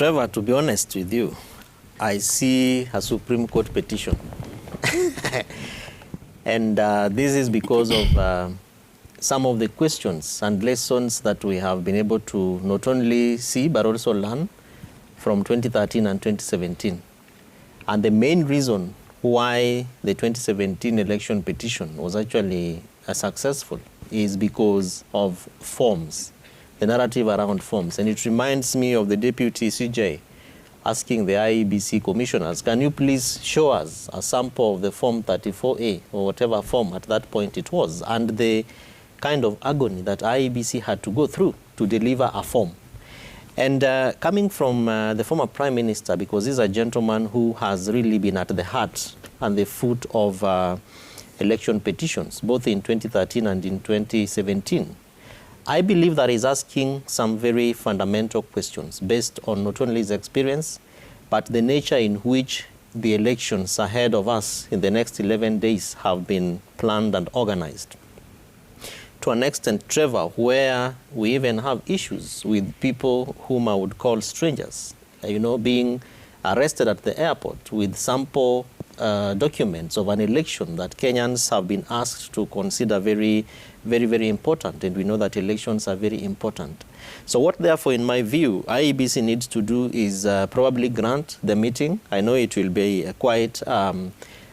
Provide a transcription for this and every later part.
Trevor, to be honest with you, I see a Supreme Court petition. And this is because of some of the questions and lessons that we have been able to not only see but also learn from 2013 and 2017. And the main reason why the 2017 election petition was actually successful is because of forms, the narrative around forms. And it reminds me of the Deputy CJ asking the IEBC commissioners, can you please show us a sample of the Form 34A or whatever form at that point it was, and the kind of agony that IEBC had to go through to deliver a form. And coming from the former Prime Minister, because he's a gentleman who has really been at the heart and the foot of election petitions, both in 2013 and in 2017, I believe that he's asking some very fundamental questions based on not only his experience, but the nature in which the elections ahead of us in the next 11 days have been planned and organized. To an extent, Trevor, where we even have issues with people whom I would call strangers, being arrested at the airport with sample documents of an election that Kenyans have been asked to consider very, very, very important. And we know that elections are very important. So what, therefore, in my view, IEBC needs to do is probably grant the meeting. I know it will be quite a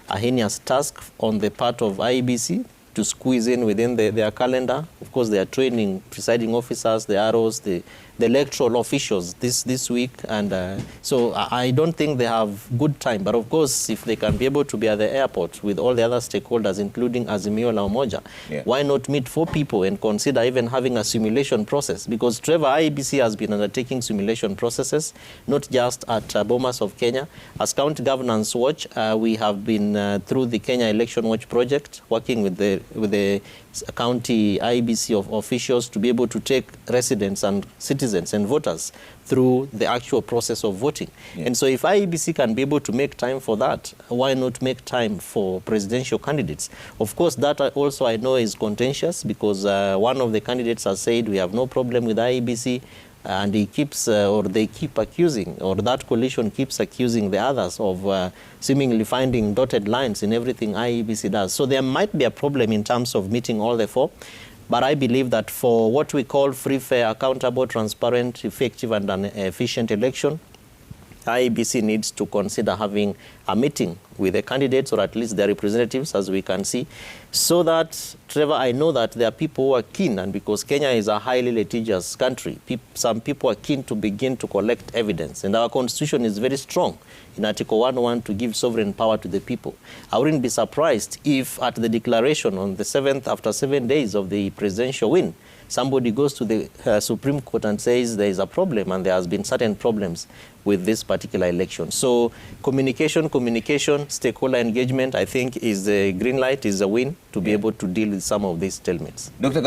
heinous task on the part of IEBC to squeeze in within their calendar. Of course, they are training presiding officers, the ROs, the electoral officials this week. And so I don't think they have good time. But of course, if they can be able to be at the airport with all the other stakeholders, including Azimio La Umoja, why not meet 4 people and consider even having a simulation process? Because Trevor, IEBC has been undertaking simulation processes, not just at Bomas of Kenya. As County Governance Watch, we have been through the Kenya Election Watch project, working with the county IEBC of officials to be able to take residents and citizens and voters through the actual process of voting. And so if IEBC can be able to make time for that, why not make time for presidential candidates? Of course, that also I know is contentious because one of the candidates has said we have no problem with IEBC, and he keeps, or they keep accusing, or that coalition keeps accusing the others of seemingly finding dotted lines in everything IEBC does. So there might be a problem in terms of meeting all the 4. But I believe that for what we call free, fair, accountable, transparent, effective, and an efficient election, IEBC needs to consider having a meeting with the candidates, or at least their representatives, as we can see, so that, Trevor, I know that there are people who are keen, and because Kenya is a highly litigious country, some people are keen to begin to collect evidence. And our constitution is very strong in Article 101 to give sovereign power to the people. I wouldn't be surprised if at the declaration on the 7th, after 7 days of the presidential win, somebody goes to the Supreme Court and says there is a problem and there has been certain problems with this particular election. So communication, stakeholder engagement, I think is a green light, is a win to be able to deal with some of these stalemates. Dr.